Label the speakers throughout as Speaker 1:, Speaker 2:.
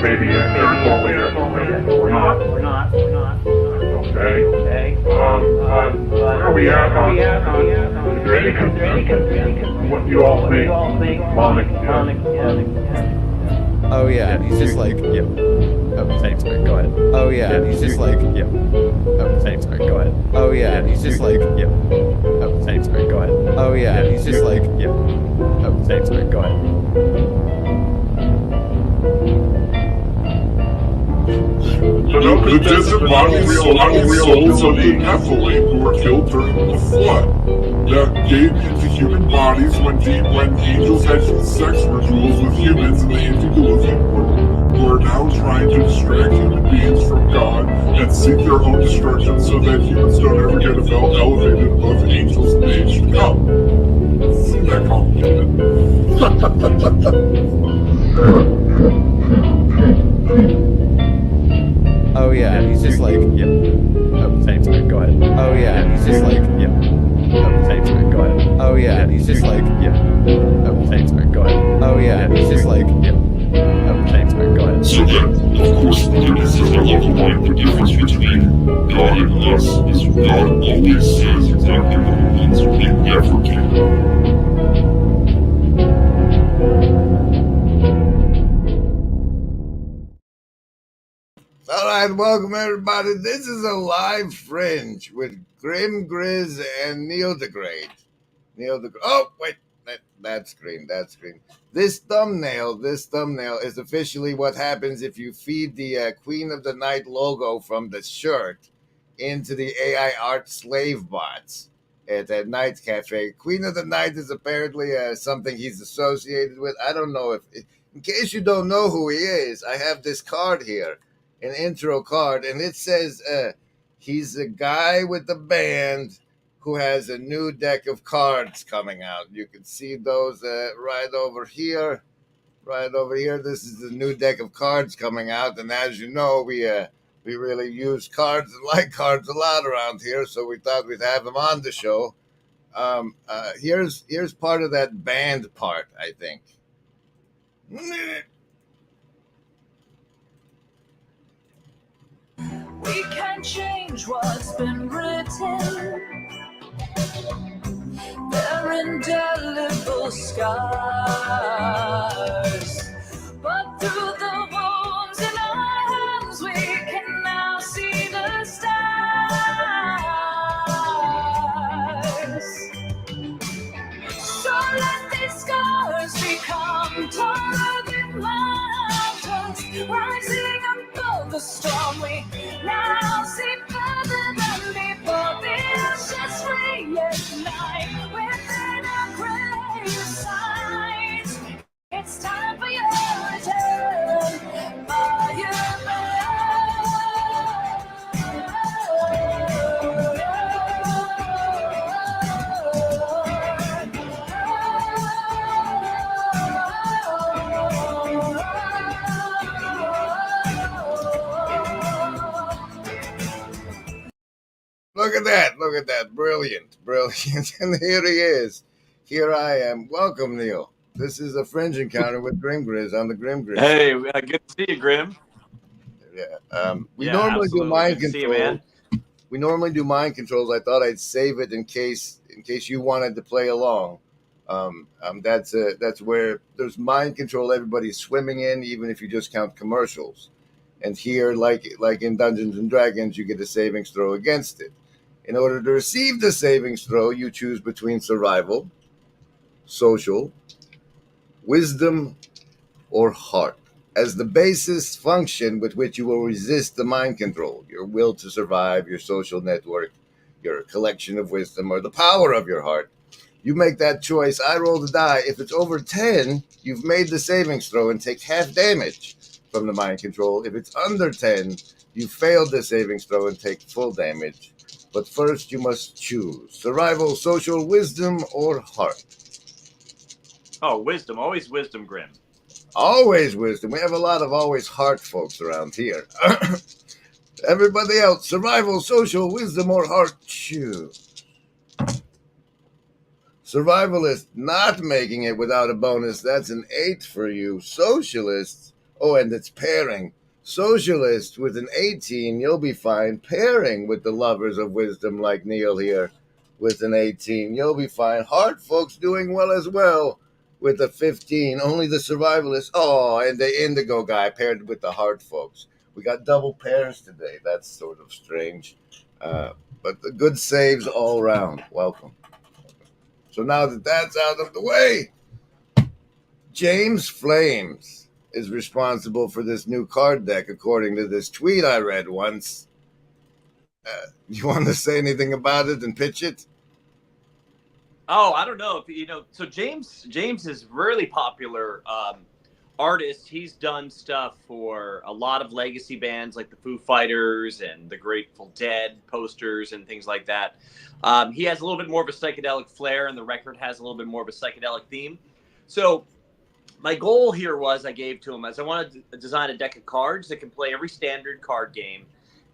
Speaker 1: Maybe we're not. Okay. Where are we at on? Is there any confusion on what you all think? Monic.
Speaker 2: Oh yeah, he's just like,
Speaker 3: yep. Oh, thanks, man. Go ahead.
Speaker 2: Oh yeah, he's just like,
Speaker 3: yep. Oh, thanks, man. Go ahead.
Speaker 2: Oh yeah, he's just like,
Speaker 3: yep. Oh, thanks, man. Go ahead.
Speaker 2: Oh yeah, he's just like,
Speaker 3: yep. Oh, thanks, man. Go ahead.
Speaker 1: The distant bodies souls of the Nephilim who were killed during the flood that gave into human bodies when angels had sex rituals with humans in the antediluvian world, who are now trying to distract human beings from God and seek their own destruction so that humans don't ever get elevated above angels in the age to come. Isn't that complicated?
Speaker 2: oh yeah, he's just like,
Speaker 3: yep. Oh, thanks, man. Go ahead.
Speaker 2: Oh yeah, he's just like,
Speaker 3: yep. Oh, thanks, man. Go ahead.
Speaker 2: Oh yeah, he's just like,
Speaker 3: yep. Oh, thanks, man. Go ahead.
Speaker 2: Oh yeah, he's just like,
Speaker 3: yep. Oh, thanks, man. Go ahead.
Speaker 1: So then, of course, there is a level line. The difference between God and us is God always says exactly what he means. He never can.
Speaker 4: Alright, welcome everybody. This is a live Fringe with Grimgriz and Degraide. Oh, wait, that screen. This thumbnail is officially what happens if you feed the Queen of the Night logo from the shirt into the AI art slave bots at NightCafe. Queen of the Night is apparently something he's associated with. I don't know in case you don't know who he is, I have this card here. An intro card, and it says he's a guy with the band who has a new deck of cards coming out. You can see those right over here. This is the new deck of cards coming out, and as you know, we really use cards and like cards a lot around here, so we thought we'd have him on the show. Here's part of that band part, I think.
Speaker 5: We can change what's been written. They're indelible scars. But through the wounds in our hands, we can now see the stars. So let these scars become taller than mountains, rising above the storm. We now see further than before. The ashes reignite within our grave signs. It's time for your return.
Speaker 4: that. Look at that. Brilliant. Brilliant. And here he is. Here I am. Welcome, Neil. This is a Fringe encounter with Grimgriz on the Grimgriz.
Speaker 6: Hey, good to see you, Grim.
Speaker 4: Yeah. We
Speaker 6: Yeah,
Speaker 4: normally do
Speaker 6: absolutely.
Speaker 4: mind
Speaker 6: Good to see you,
Speaker 4: control.
Speaker 6: man.
Speaker 4: We normally do mind controls. I thought I'd save it in case you wanted to play along. That's where there's mind control. Everybody's swimming in, even if you just count commercials. And here, like in Dungeons and Dragons, you get a savings throw against it. In order to receive the savings throw, you choose between survival, social, wisdom, or heart as the basis function with which you will resist the mind control. Your will to survive, your social network, your collection of wisdom, or the power of your heart. You make that choice. I roll the die. If it's over 10, you've made the savings throw and take half damage from the mind control. If it's under 10, you failed the savings throw and take full damage. But first, you must choose survival, social, wisdom, or heart.
Speaker 6: Oh, wisdom. Always wisdom, Grim.
Speaker 4: Always wisdom. We have a lot of always heart folks around here. Everybody else, survival, social, wisdom, or heart, choose. Survivalist, not making it without a bonus. That's an 8 for you. Socialist, oh, and it's pairing. Socialist with an 18, you'll be fine. Pairing with the lovers of wisdom like Neil here with an 18, you'll be fine. Heart folks doing well as well with a 15. Only the survivalist, oh, and the indigo guy paired with the heart folks. We got double pairs today. That's sort of strange. But the good saves all around. Welcome. So now that that's out of the way, James Flames is responsible for this new card deck, according to this tweet I read once. You want to say anything about it and pitch it?
Speaker 6: Oh, I don't know if you know. So James is really popular artist. He's done stuff for a lot of legacy bands like the Foo Fighters and the Grateful Dead posters and things like that. He has a little bit more of a psychedelic flair, and the record has a little bit more of a psychedelic theme. So my goal here was I gave to him as I wanted to design a deck of cards that can play every standard card game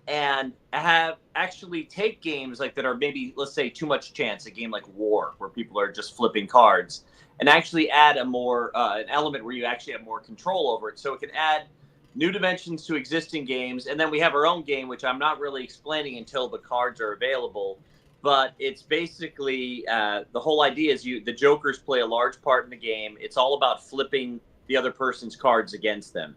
Speaker 6: and have actually take games like that are maybe, let's say, too much chance, a game like War, where people are just flipping cards, and actually add a more an element where you actually have more control over it. So it can add new dimensions to existing games. And then we have our own game, which I'm not really explaining until the cards are available. But it's basically the whole idea is the jokers play a large part in the game. It's all about flipping the other person's cards against them.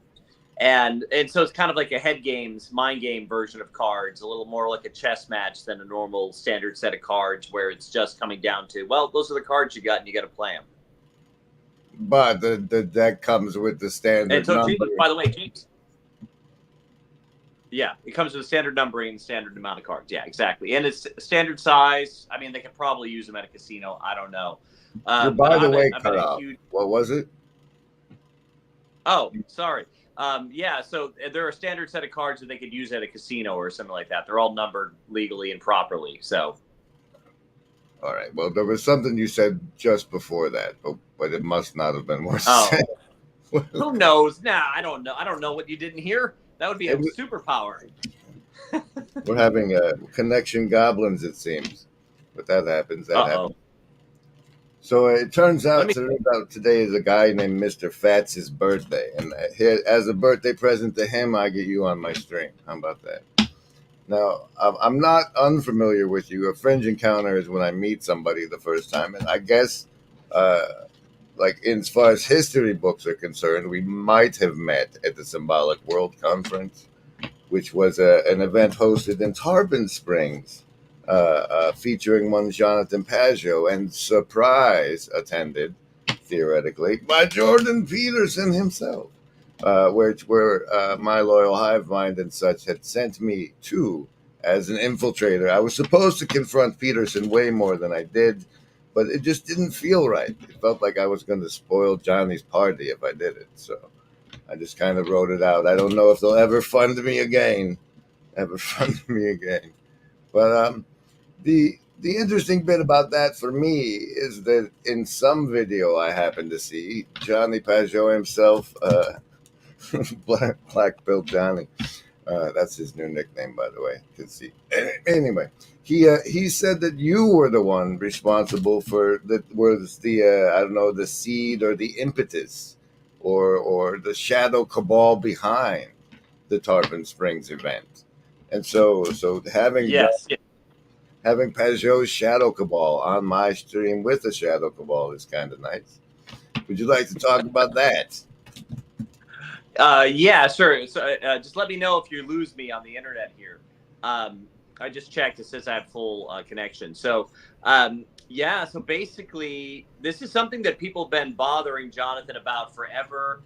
Speaker 6: And so it's kind of like a head games, mind game version of cards, a little more like a chess match than a normal standard set of cards where it's just coming down to, well, those are the cards you got and you got to play them.
Speaker 4: But the deck comes with the standard
Speaker 6: And so,
Speaker 4: number.
Speaker 6: by the way, James, yeah, it comes with a standard numbering and standard amount of cards. Yeah, exactly. And it's standard size. I mean, they could probably use them at a casino. I don't know.
Speaker 4: By the way,
Speaker 6: I'm a huge...
Speaker 4: What was it?
Speaker 6: Oh, sorry. Yeah, so they're a standard set of cards that they could use at a casino or something like that. They're all numbered legally and properly. So,
Speaker 4: all right. Well, there was something you said just before that, but it must not have been worth saying.
Speaker 6: Who knows? Nah, I don't know. I don't know what you didn't hear. That would be a superpower.
Speaker 4: We're having a connection goblins, it seems. But that happens. That happens. So it turns out today is a guy named Mr. Fats' birthday. And here, as a birthday present to him, I get you on my stream. How about that? Now, I'm not unfamiliar with you. A Fringe encounter is when I meet somebody the first time. And I guess, like, as far as history books are concerned, we might have met at the Symbolic World Conference, which was an event hosted in Tarpon Springs. Featuring one Jonathan Pageau, and surprise attended, theoretically, by Jordan Peterson himself, where my loyal hive mind and such had sent me to as an infiltrator. I was supposed to confront Peterson way more than I did, but it just didn't feel right. It felt like I was going to spoil Johnny's party if I did it, so I just kind of wrote it out. I don't know if they'll ever fund me again. But the interesting bit about that for me is that in some video I happened to see, Johnny Pageau himself, Black Bill Johnny, That's his new nickname, by the way. Anyway, he said that you were the one responsible for that was the I don't know, the seed or the impetus or the shadow cabal behind the Tarpon Springs event. And so
Speaker 6: Yes.
Speaker 4: having Pajot's Shadow Cabal on my stream with the Shadow Cabal is kind of nice. Would you like to talk about that?
Speaker 6: Yeah, sure. So just let me know if you lose me on the internet here. I just checked. It says I have full connection. So, yeah, so basically, this is something that people have been bothering Jonathan about forever.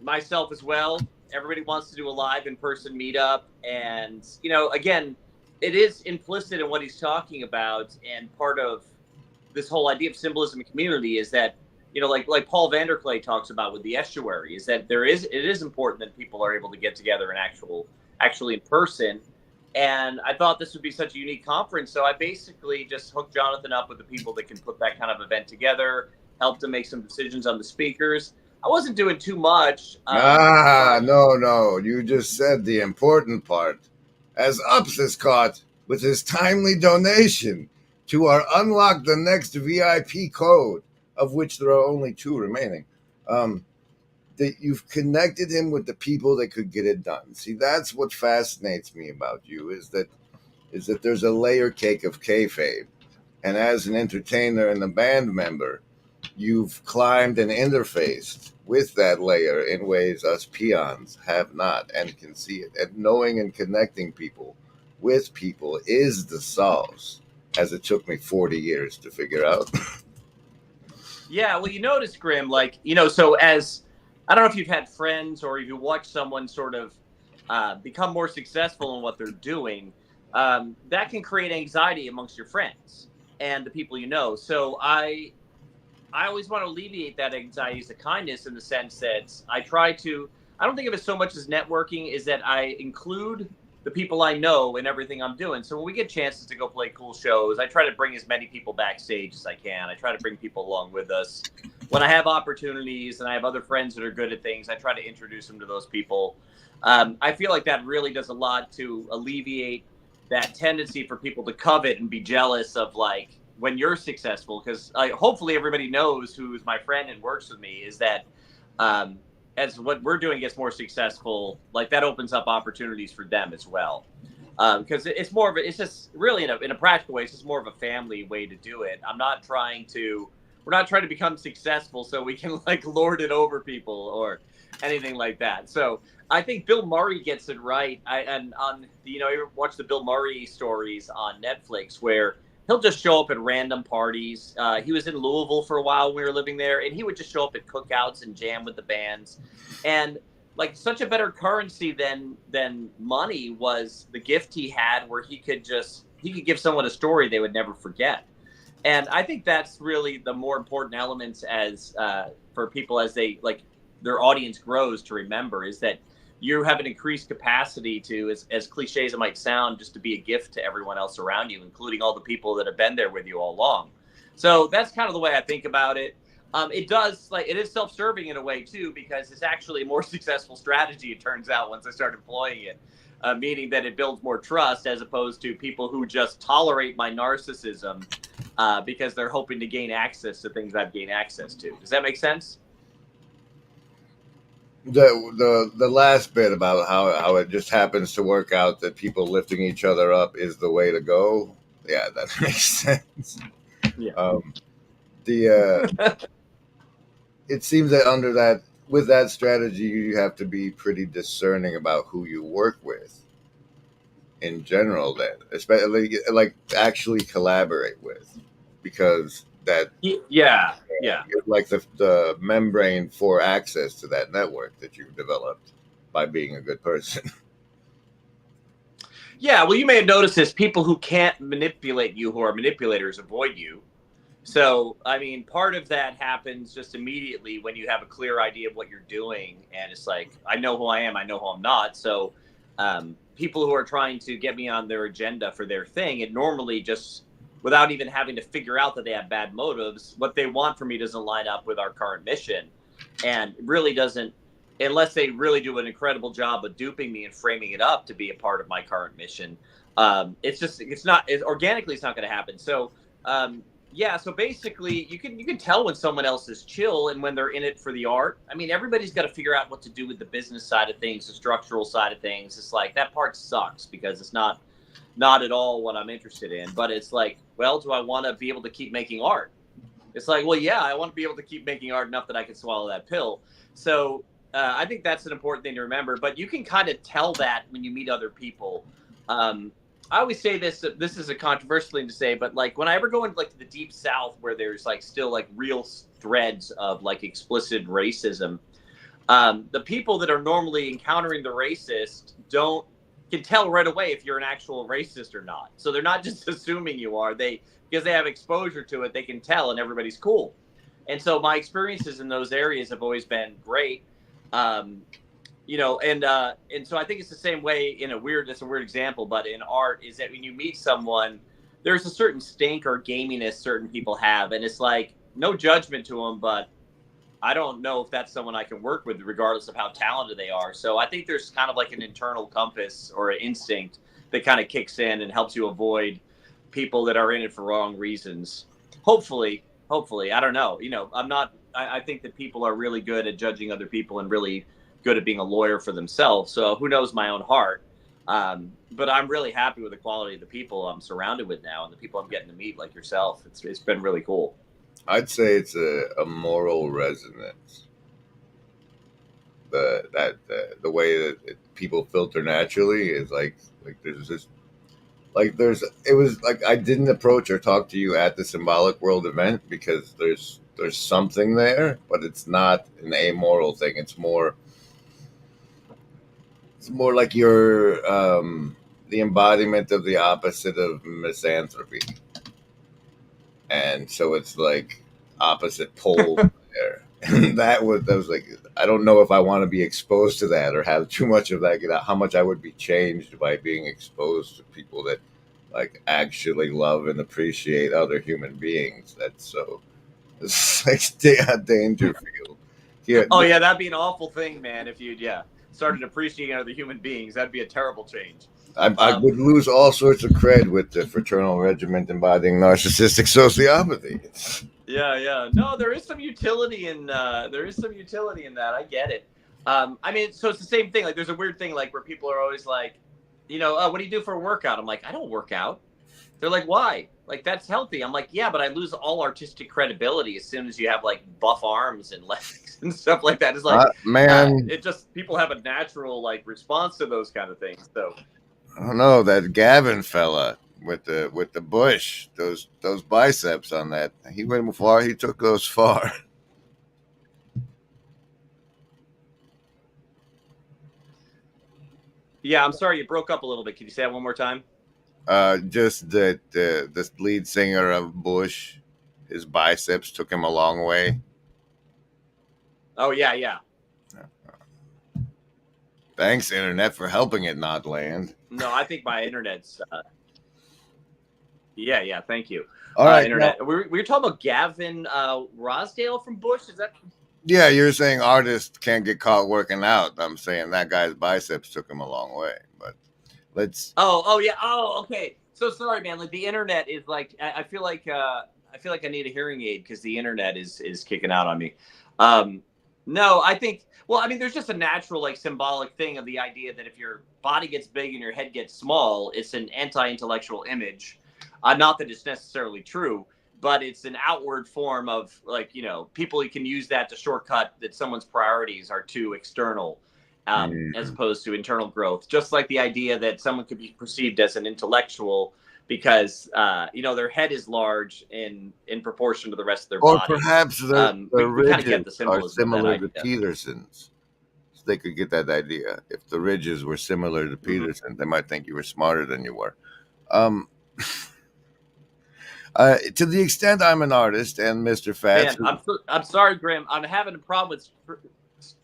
Speaker 6: Myself as well. Everybody wants to do a live in-person meetup. And, you know, again, it is implicit in what he's talking about. And part of this whole idea of symbolism and community is that, you know, like Paul Vanderklay talks about with the estuary, is that it is important that people are able to get together in actually in person. And I thought this would be such a unique conference, so I basically just hooked Jonathan up with the people that can put that kind of event together, helped him make some decisions on the speakers. I wasn't doing too much.
Speaker 4: No, you just said the important part. As Ups is caught with his timely donation to our Unlock the Next VIP code, of which there are only 2 remaining, that you've connected him with the people that could get it done. See, that's what fascinates me about you, is that there's a layer cake of kayfabe. And as an entertainer and a band member, you've climbed and interfaced with that layer in ways us peons have not and can see it. And knowing and connecting people with people is the sauce, as it took me 40 years to figure out.
Speaker 6: Yeah, well, you notice, Grim, like, you know, so as, I don't know if you've had friends or if you watch someone sort of become more successful in what they're doing, that can create anxiety amongst your friends and the people you know. So I always want to alleviate that anxiety as a kindness, in the sense that I don't think of it so much as networking, is that I include the people I know in everything I'm doing. So when we get chances to go play cool shows, I try to bring as many people backstage as I can. I try to bring people along with us. When I have opportunities and I have other friends that are good at things, I try to introduce them to those people. I feel like that really does a lot to alleviate that tendency for people to covet and be jealous of, like, when you're successful. Because hopefully everybody knows who's my friend and works with me, is that as what we're doing gets more successful, like, that opens up opportunities for them as well. Because it's more of a, it's just really in a practical way, it's just more of a family way to do it. we're not trying to become successful so we can, like, lord it over people or anything like that. So I think Bill Murray gets it right. You watch the Bill Murray stories on Netflix, where he'll just show up at random parties. He was in Louisville for a while when we were living there, and he would just show up at cookouts and jam with the bands. And, like, such a better currency than money was the gift he had, where he could give someone a story they would never forget. And I think that's really the more important elements as for people as they, like, their audience grows, to remember, is that you have an increased capacity to, as cliche as it might sound, just to be a gift to everyone else around you, including all the people that have been there with you all along. So that's kind of the way I think about it. It is self-serving in a way too, because it's actually a more successful strategy, it turns out, once I start employing it, meaning that it builds more trust, as opposed to people who just tolerate my narcissism because they're hoping to gain access to things I've gained access to. Does that make sense?
Speaker 4: The last bit about how it just happens to work out that people lifting each other up is the way to go. Yeah, that makes sense.
Speaker 6: Yeah.
Speaker 4: It seems that with that strategy, you have to be pretty discerning about who you work with in general, then, especially, like, actually collaborate with, because that
Speaker 6: yeah
Speaker 4: like the membrane for access to that network that you've developed by being a good person.
Speaker 6: Yeah, well, you may have noticed this. People who can't manipulate you, who are manipulators, avoid you. So, I mean, part of that happens just immediately when you have a clear idea of what you're doing. And it's like, I know who I am, I know who I'm not. So people who are trying to get me on their agenda for their thing, it normally just, without even having to figure out that they have bad motives, what they want from me doesn't line up with our current mission. And it really doesn't, unless they really do an incredible job of duping me and framing it up to be a part of my current mission. Organically, it's not going to happen. So, yeah, so basically you can tell when someone else is chill and when they're in it for the art. I mean, everybody's got to figure out what to do with the business side of things, the structural side of things. It's like that part sucks because it's not at all what I'm interested in. But it's like, well, do I want to be able to keep making art? It's like, well, yeah, I want to be able to keep making art enough that I can swallow that pill. So I think that's an important thing to remember. But you can kind of tell that when you meet other people. I always say this is a controversial thing to say, but like when I ever go into like the deep South where there's like still like real threads of like explicit racism, the people that are normally encountering the racist can tell right away if you're an actual racist or not. So they're not just assuming you are. Because they have exposure to it, they can tell and everybody's cool. And so my experiences in those areas have always been great. And so I think it's the same way it's a weird example, but in art is that when you meet someone, there's a certain stink or gaminess certain people have. And it's like, no judgment to them, but I don't know if that's someone I can work with regardless of how talented they are. So I think there's kind of like an internal compass or an instinct that kind of kicks in and helps you avoid people that are in it for wrong reasons. Hopefully, I don't know. I think that people are really good at judging other people and really good at being a lawyer for themselves. So who knows my own heart? But I'm really happy with the quality of the people I'm surrounded with now and the people I'm getting to meet like yourself. It's been really cool.
Speaker 4: I'd say it's a moral resonance. The way that people filter naturally is like there's this. It was like I didn't approach or talk to you at the Symbolic World event because there's something there, but it's not an amoral thing. It's more like you're the embodiment of the opposite of misanthropy, and so it's like opposite pole there. And that was like, I don't know if I want to be exposed to that or have too much of that. How much I would be changed by being exposed to people that like actually love and appreciate other human beings. That's so it's like a danger field.
Speaker 6: Yeah, that'd be an awful thing, man. If you started appreciating other human beings, that'd be a terrible change.
Speaker 4: I would lose all sorts of cred with the fraternal regiment embodying narcissistic sociopathy.
Speaker 6: Yeah. No, there is some utility in that. I get it. I mean, so it's the same thing. Like, there's a weird thing, like, where people are always like, what do you do for a workout? I'm like, I don't work out. They're like, why? Like, that's healthy. I'm like, yeah, but I lose all artistic credibility as soon as you have like buff arms and legs and stuff like that. It's like, it just, people have a natural like response to those kind of things. So
Speaker 4: I don't know, that Gavin fella with the bush, those biceps on that. He went far. He took those far.
Speaker 6: Yeah, I'm sorry, you broke up a little bit. Can you say that one more time?
Speaker 4: Just that the lead singer of Bush, his biceps took him a long way.
Speaker 6: Oh yeah.
Speaker 4: Thanks, internet, for helping it not land.
Speaker 6: No, I think my internet's. Yeah. Thank you.
Speaker 4: All right,
Speaker 6: internet. We were talking about Gavin Rosdale from Bush. Is that?
Speaker 4: Yeah, you're saying artists can't get caught working out. I'm saying that guy's biceps took him a long way. But let's.
Speaker 6: Oh yeah. Oh, okay. So sorry, man. Like the internet is like, I feel like I need a hearing aid because the internet is kicking out on me. No, I think. Well, I mean, there's just a natural, like, symbolic thing of the idea that if your body gets big and your head gets small, it's an anti-intellectual image. Not that it's necessarily true, but it's an outward form of, like, people can use that to shortcut that someone's priorities are too external, as opposed to internal growth. Just like the idea that someone could be perceived as an intellectual because, their head is large in proportion to the rest of their body.
Speaker 4: Or perhaps the ridges are similar to Peterson's. So they could get that idea. If the ridges were similar to Peterson, they might think you were smarter than you were. To the extent I'm an artist and Mr. Fats...
Speaker 6: I'm sorry, Grim. I'm having a problem with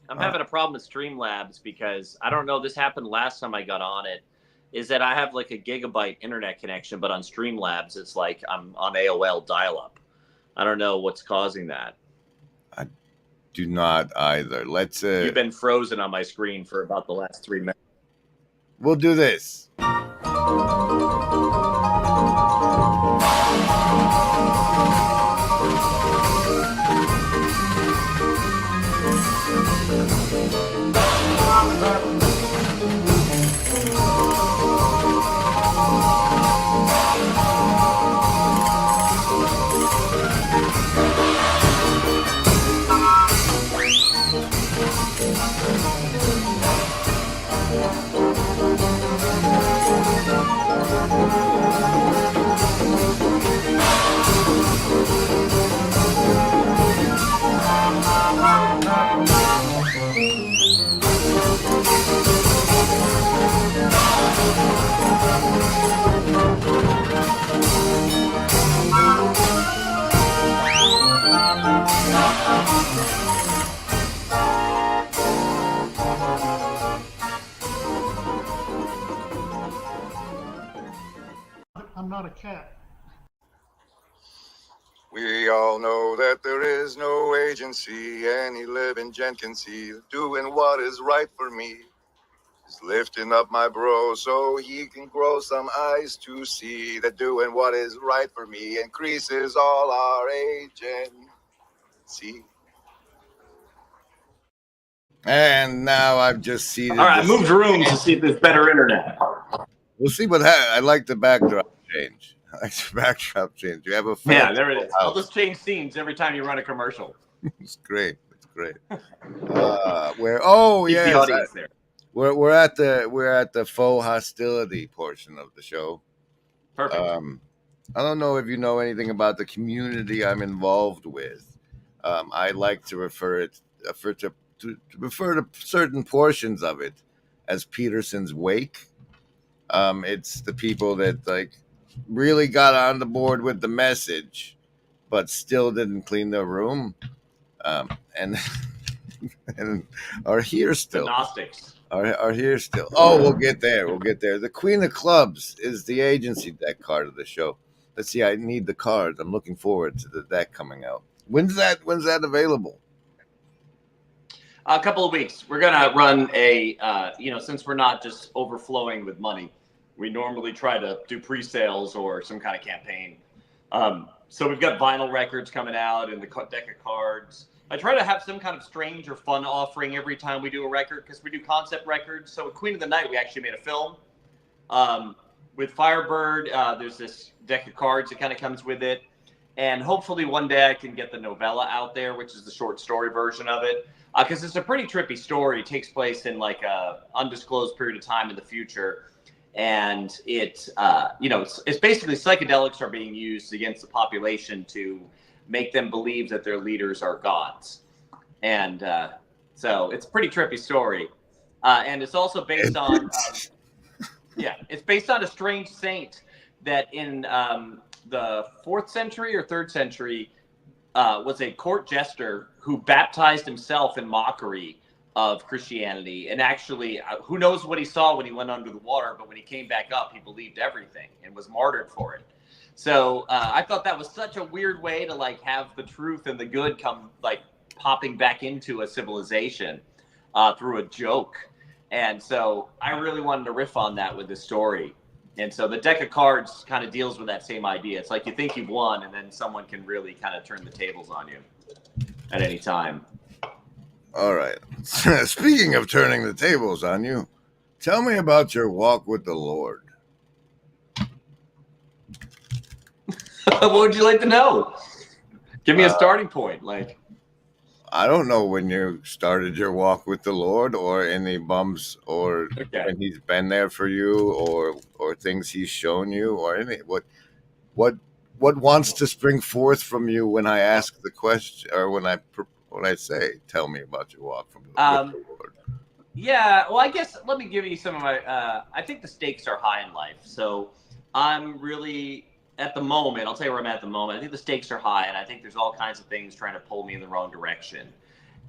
Speaker 6: Streamlabs because, I don't know, this happened last time I got on it. Is that I have like a gigabyte internet connection, but on Streamlabs, it's like I'm on AOL dial-up. I don't know what's causing that.
Speaker 4: do not either. Let's
Speaker 6: You've been frozen on my screen for about the last 3 minutes.
Speaker 4: we'll do this.
Speaker 7: I'm not a cat.
Speaker 8: We all know that there is no agency any living gent can see doing what is right for me. Is lifting up my bro so he can grow some eyes to see that doing what is right for me increases all our agency.
Speaker 4: And now I've just seated.
Speaker 6: All right, I
Speaker 4: this-
Speaker 6: moved rooms to see if there's better internet.
Speaker 4: We'll see what happens. I like the backdrop change. I like the backdrop change. You have a
Speaker 6: Yeah, there it is.
Speaker 4: house.
Speaker 6: I'll just change scenes every time you run a commercial.
Speaker 4: It's great. It's great. Where? Oh,
Speaker 6: Keep the
Speaker 4: yes.
Speaker 6: audience there.
Speaker 4: We're at the faux hostility portion of the show.
Speaker 6: Perfect.
Speaker 4: I don't know if you know anything about the community I'm involved with. I like to refer to certain portions of it as Peterson's Wake. It's the people that like really got on the board with the message, but still didn't clean their room, and and are here
Speaker 6: The
Speaker 4: still.
Speaker 6: Gnostics.
Speaker 4: Are here still. Oh, we'll get there. We'll get there. The Queen of Clubs is the agency deck card of the show. Let's see. I need the cards. I'm looking forward to the deck coming out. When's that available?
Speaker 6: A couple of weeks. We're gonna run a, since we're not just overflowing with money, we normally try to do pre-sales or some kind of campaign. So we've got vinyl records coming out and the deck of cards. I try to have some kind of strange or fun offering every time we do a record because we do concept records. So with Queen of the Night, we actually made a film. With Firebird, there's this deck of cards that kind of comes with it. And hopefully one day I can get the novella out there, which is the short story version of it. Because it's a pretty trippy story. It takes place in like a undisclosed period of time in the future. And it's basically psychedelics are being used against the population to make them believe that their leaders are gods. And so it's a pretty trippy story. And it's also based on, it's based on a strange saint that in the 4th century or 3rd century was a court jester who baptized himself in mockery of Christianity. And actually, who knows what he saw when he went under the water, but when he came back up, he believed everything and was martyred for it. So I thought that was such a weird way to like have the truth and the good come like popping back into a civilization through a joke. And so I really wanted to riff on that with this story. And so the deck of cards kind of deals with that same idea. It's like you think you've won, and then someone can really kind of turn the tables on you at any time.
Speaker 4: All right. Speaking of turning the tables on you, tell me about your walk with the Lord.
Speaker 6: What would you like to know? Give me a starting point. Like,
Speaker 4: I don't know when you started your walk with the Lord, or any bumps, or when He's been there for you, or things He's shown you, or any what wants to spring forth from you when I ask the question, or when I say, tell me about your walk with the Lord.
Speaker 6: Yeah, well, I guess let me give you some of my. I think the stakes are high in life, so I'm really. At the moment, I'll tell you where I'm at the moment. I think the stakes are high, and I think there's all kinds of things trying to pull me in the wrong direction.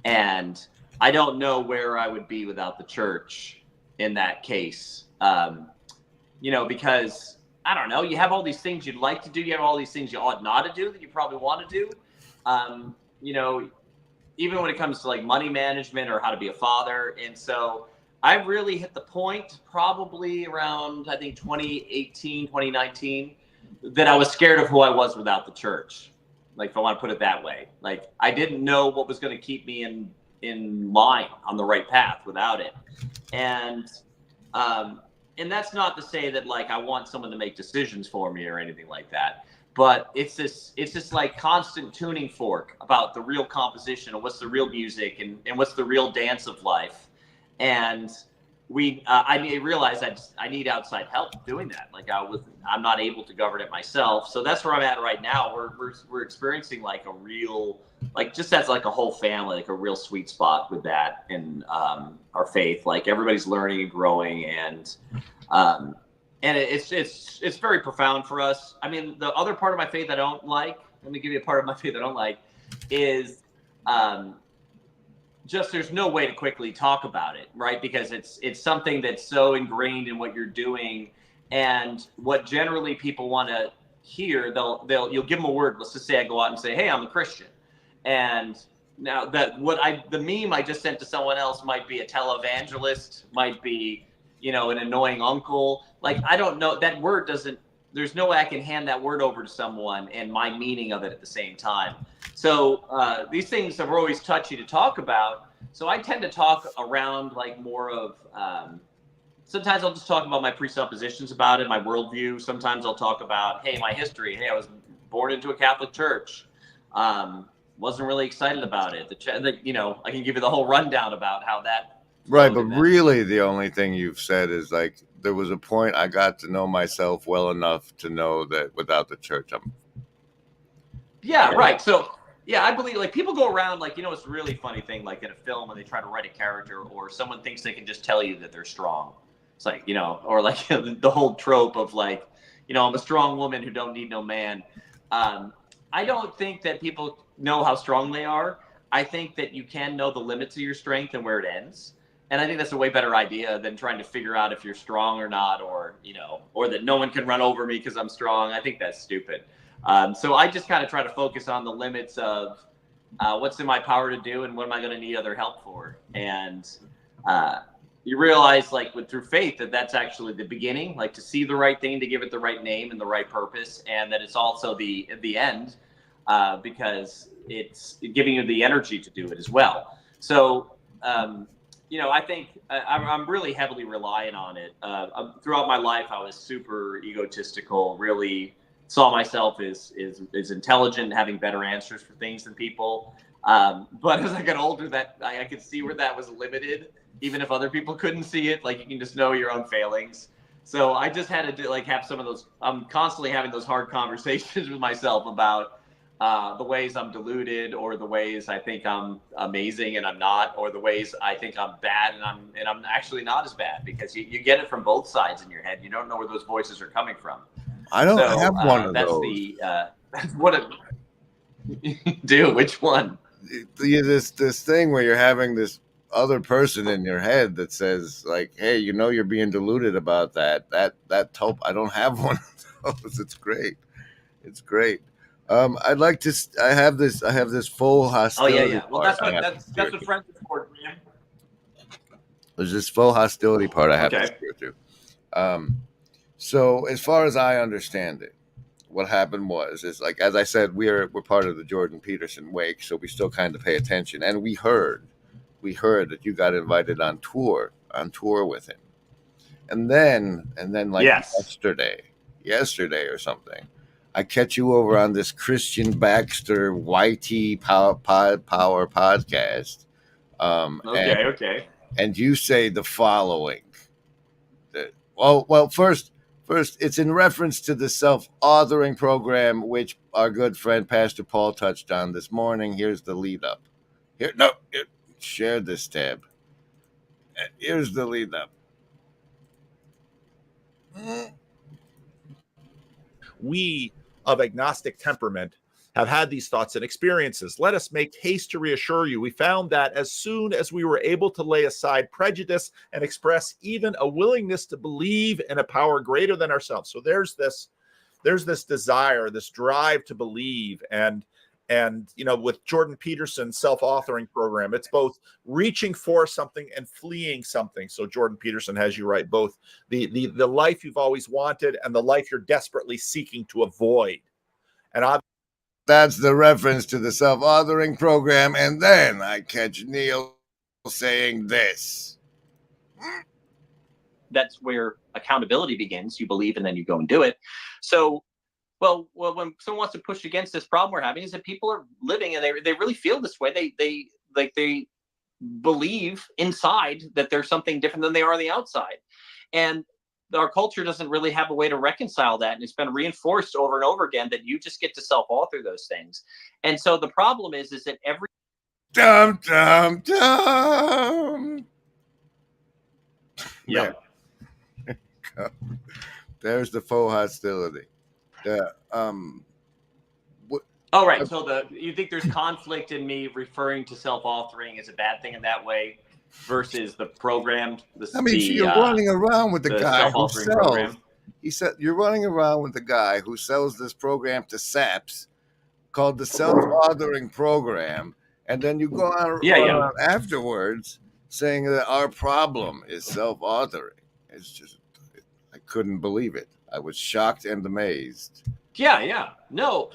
Speaker 6: And I don't know where I would be without the church in that case. Because, I don't know, you have all these things you'd like to do. You have all these things you ought not to do that you probably want to do. even when it comes to like money management or how to be a father. And so I really hit the point probably around, I think 2018, 2019, that I was scared of who I was without the church. Like, if I want to put it that way, like I didn't know what was going to keep me in line on the right path without it. And that's not to say that like I want someone to make decisions for me or anything like that. But it's this like constant tuning fork about the real composition and what's the real music and what's the real dance of life. And I realized I need outside help doing that. Like I'm not able to govern it myself. So that's where I'm at right now. We're experiencing like a real, like just as like a whole family, like a real sweet spot with that and our faith. Like everybody's learning and growing, and it's very profound for us. I mean, the other part of my faith I don't like, let me give you a part of my faith I don't like, is just there's no way to quickly talk about it, right? Because it's something that's so ingrained in what you're doing, and what generally people want to hear, you'll give them a word. Let's just say I go out and say, hey, I'm a Christian. And now the meme I just sent to someone else might be a televangelist, might be, you know, an annoying uncle. Like, I don't know, that word doesn't, there's no way I can hand that word over to someone and my meaning of it at the same time. So these things are always touchy to talk about. So I tend to talk around like more of, sometimes I'll just talk about my presuppositions about it, my worldview. Sometimes I'll talk about, hey, my history. Hey, I was born into a Catholic church. Wasn't really excited about it. You know, I can give you the whole rundown about how that.
Speaker 4: Right, but really the only thing you've said is like, there was a point I got to know myself well enough to know that without the church,
Speaker 6: Yeah, right. So, yeah, I believe like people go around like, you know, it's a really funny thing, like in a film when they try to write a character or someone thinks they can just tell you that they're strong. It's like, you know, or like the whole trope of like, you know, I'm a strong woman who don't need no man. I don't think that people know how strong they are. I think that you can know the limits of your strength and where it ends. And I think that's a way better idea than trying to figure out if you're strong or not, or, you know, or that no one can run over me because I'm strong. I think that's stupid. So I just kind of try to focus on the limits of what's in my power to do and what am I going to need other help for. And you realize like through faith that's actually the beginning, like to see the right thing, to give it the right name and the right purpose. And that it's also the end because it's giving you the energy to do it as well. So, you know, I think I'm really heavily reliant on it. Throughout my life, I was super egotistical, really saw myself as intelligent, having better answers for things than people. But as I got older, that I could see where that was limited, even if other people couldn't see it. Like, you can just know your own failings. So I just had to have some of those. I'm constantly having those hard conversations with myself about the ways I'm deluded, or the ways I think I'm amazing and I'm not, or the ways I think I'm bad and I'm actually not as bad, because you get it from both sides in your head. You don't know where those voices are coming from.
Speaker 4: I don't have one of those.
Speaker 6: That's what it do. Which one?
Speaker 4: This thing where you're having this other person in your head that says like, hey, you know, you're being deluded about that taupe. I don't have one of those. It's great. It's great. I'd like to. I have this full hostility.
Speaker 6: Oh yeah. Well, that's what friends are for, man.
Speaker 4: There's this full hostility part I have to steer through. So as far as I understand it, what happened is like, as I said, we're part of the Jordan Peterson wake, so we still kind of pay attention, and we heard that you got invited on tour with him, and then like yesterday or something, I catch you over on this Christian Baxter YT Power podcast.
Speaker 6: Okay.
Speaker 4: And you say the following. Well, first, it's in reference to the self-authoring program, which our good friend Pastor Paul touched on this morning. Here's the lead up. Share this tab. Here's the lead up.
Speaker 7: We of agnostic temperament have had these thoughts and experiences. Let us make haste to reassure you. We found that as soon as we were able to lay aside prejudice and express even a willingness to believe in a power greater than ourselves. So there's this desire, this drive to believe. And And with Jordan Peterson's self-authoring program, it's both reaching for something and fleeing something. So Jordan Peterson has you write both the life you've always wanted and the life you're desperately seeking to avoid. And
Speaker 4: that's the reference to the self-authoring program. And then I catch Neil saying this.
Speaker 6: That's where accountability begins. You believe and then you go and do it. So, well, when someone wants to push against this problem we're having is that people are living and they really feel this way. They believe inside that there's something different than they are on the outside. And our culture doesn't really have a way to reconcile that. And it's been reinforced over and over again that you just get to self-author those things. And so the problem is that every
Speaker 4: Dum, dum, dum.
Speaker 6: Yeah.
Speaker 4: There's the faux hostility.
Speaker 6: Oh, right. So you think there's conflict in me referring to self-authoring as a bad thing in that way versus the programmed.
Speaker 4: You're running around with the guy who
Speaker 6: self-authoring
Speaker 4: sells.
Speaker 6: program.
Speaker 4: He said you're running around with the guy who sells this program to SAPs called the self-authoring program, and then you go on afterwards saying that our problem is self-authoring. It's just, I couldn't believe it. I was shocked and amazed.
Speaker 6: Yeah. No.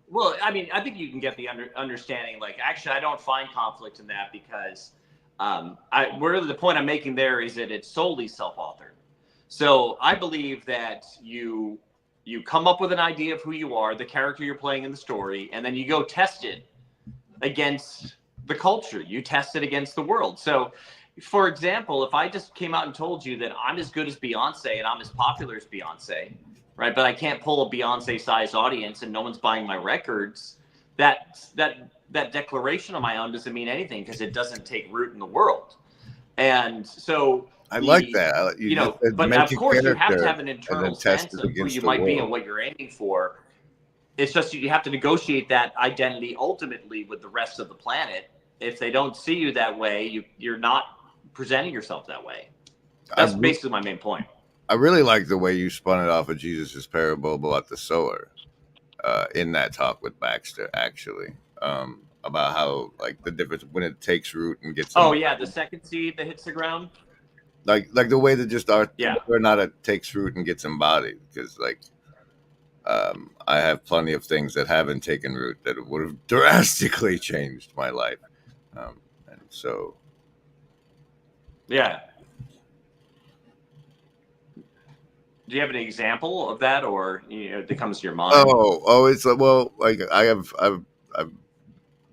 Speaker 6: Well, I mean, I think you can get the understanding. Like, actually, I don't find conflict in that because the point I'm making there is that it's solely self-authored. So I believe that you come up with an idea of who you are, the character you're playing in the story, and then you go test it against the culture. You test it against the world. So, for example, if I just came out and told you that I'm as good as Beyonce and I'm as popular as Beyonce, right? But I can't pull a Beyonce-sized audience and no one's buying my records, that declaration on my own doesn't mean anything because it doesn't take root in the world. And so
Speaker 4: I like that.
Speaker 6: But of course you have to have an internal sense of who you might be and what you're aiming for. It's just you have to negotiate that identity ultimately with the rest of the planet. If they don't see you that way, you're not presenting yourself that way. That's basically my main point.
Speaker 4: I really like the way you spun it off of Jesus' parable about the sower in that talk with Baxter, actually, about how like the difference when it takes root and gets.
Speaker 6: Oh yeah, the second seed that hits the ground.
Speaker 4: Like the way that just whether or not it takes root and gets embodied, because like I have plenty of things that haven't taken root that would have drastically changed my life, and so
Speaker 6: yeah. Do you have an example of that, or that comes to your mind?
Speaker 4: Oh, it's like, well, like I'm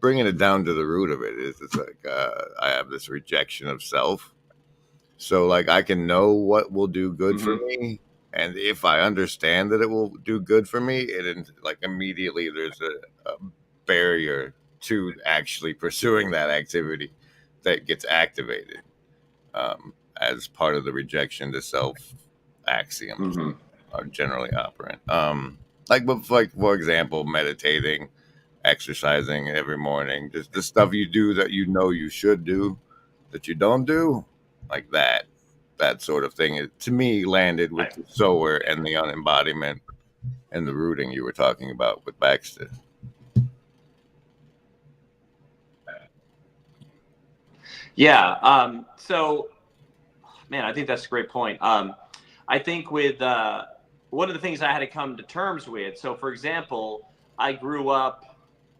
Speaker 4: bringing it down to the root of it. It's like I have this rejection of self. So like I can know what will do good for me, and if I understand that it will do good for me, it like immediately there's a barrier to actually pursuing that activity that gets activated as part of the rejection to self axioms are generally operant. Like for example, meditating, exercising every morning, just the stuff you do that you know you should do that you don't do, like that sort of thing. It, to me, landed with the sower and the unembodiment and the rooting you were talking about with Baxter.
Speaker 6: Yeah. So, man, I think that's a great point. I think with one of the things I had to come to terms with. So, for example, I grew up.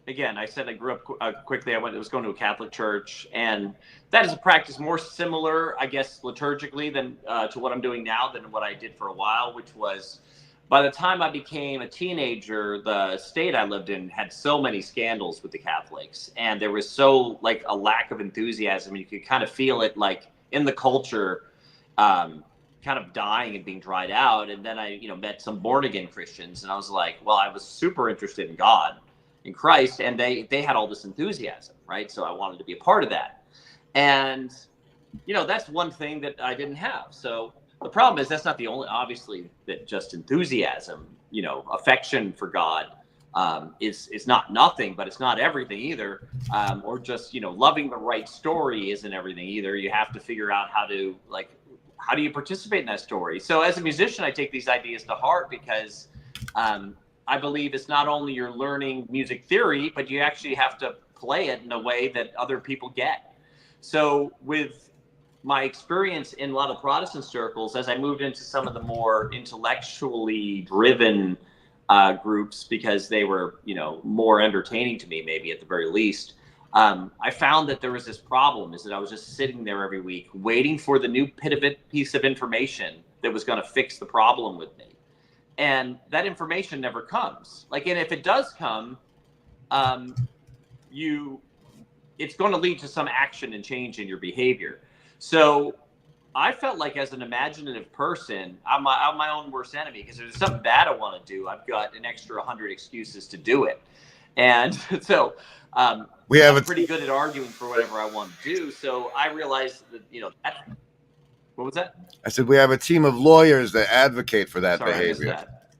Speaker 6: Again, I said I grew up quickly. I was going to a Catholic church, and that is a practice more similar, I guess, liturgically than to what I'm doing now than what I did for a while, which was by the time I became a teenager, the state I lived in had so many scandals with the Catholics, and there was so like a lack of enthusiasm. You could kind of feel it like in the culture, kind of dying and being dried out. And then I, met some born again Christians, and I was like, well, I was super interested in God, in Christ, and they had all this enthusiasm, right? So I wanted to be a part of that. And, that's one thing that I didn't have. So the problem is that's not the only, obviously, that just enthusiasm, affection for God is not nothing, but it's not everything either. Or just, loving the right story isn't everything either. You have to figure out how do you participate in that story? So as a musician, I take these ideas to heart because I believe it's not only you're learning music theory, but you actually have to play it in a way that other people get. So with my experience in a lot of Protestant circles, as I moved into some of the more intellectually driven groups, because they were, more entertaining to me, maybe at the very least, I found that there was this problem, is that I was just sitting there every week waiting for the new piece of information that was going to fix the problem with me. And that information never comes. And if it does come, it's going to lead to some action and change in your behavior. So I felt like, as an imaginative person, I'm my own worst enemy, because if there's something bad I want to do, I've got an extra 100 excuses to do it. And so I'm pretty good at arguing for whatever I want to do. So I realized that, what was that?
Speaker 4: I said, we have a team of lawyers that advocate for that
Speaker 6: Sorry, I missed
Speaker 4: behavior.
Speaker 6: that.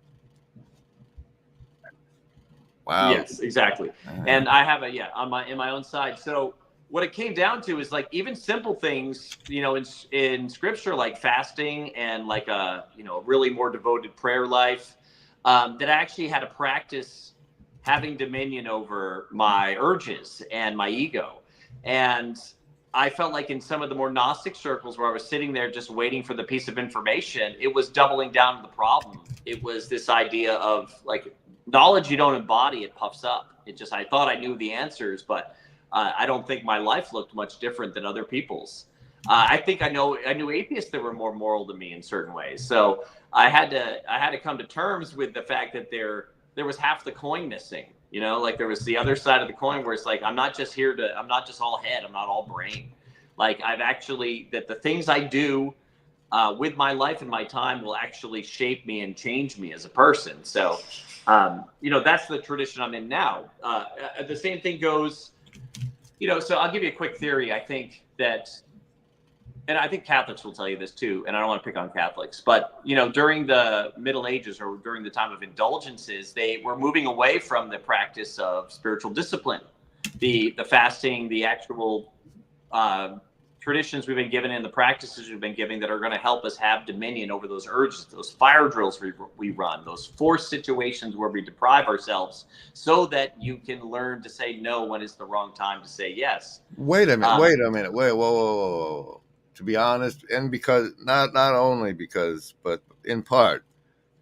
Speaker 4: Wow.
Speaker 6: Yes, exactly. And I have in my own side. So what it came down to is, even simple things, in scripture, like fasting and a really more devoted prayer life, that I actually had to practice having dominion over my urges and my ego. And I felt like in some of the more Gnostic circles where I was sitting there just waiting for the piece of information, it was doubling down on the problem. It was this idea of knowledge you don't embody, it puffs up. I thought I knew the answers, but I don't think my life looked much different than other people's. I think I knew atheists that were more moral than me in certain ways. So I had to come to terms with the fact that there was half the coin missing. There was the other side of the coin where it's I'm not just all head, I'm not all brain. I've actually, that the things I do with my life and my time will actually shape me and change me as a person. So, that's the tradition I'm in now. The same thing goes, so I'll give you a quick theory. I think that, and I think Catholics will tell you this too, and I don't want to pick on Catholics, but, during the Middle Ages, or during the time of indulgences, they were moving away from the practice of spiritual discipline, the fasting, the actual traditions we've been given and the practices we've been given that are going to help us have dominion over those urges, those fire drills we run, those forced situations where we deprive ourselves, so that you can learn to say no when it's the wrong time to say yes.
Speaker 4: Wait a minute. Whoa. To be honest, and because not only because, but in part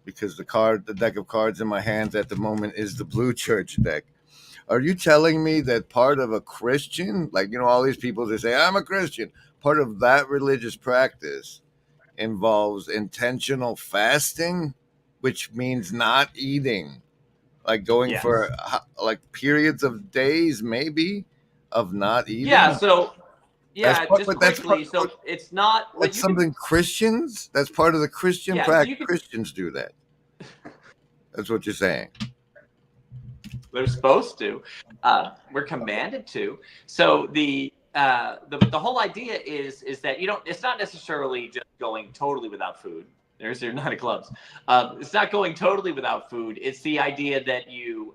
Speaker 4: because the deck of cards in my hands at the moment is the Blue Church deck. Are you telling me that part of a Christian, all these people that say, I'm a Christian, part of that religious practice involves intentional fasting, which means not eating, going for periods of days, maybe, of not eating?
Speaker 6: Yeah, so, it's not...
Speaker 4: That's something Christians? That's part of the Christian practice. Christians do that. That's what you're saying.
Speaker 6: They're supposed to. We're commanded to. So the whole idea is that it's not necessarily just going totally without food. There's your Night of Clubs. It's not going totally without food. It's the idea that you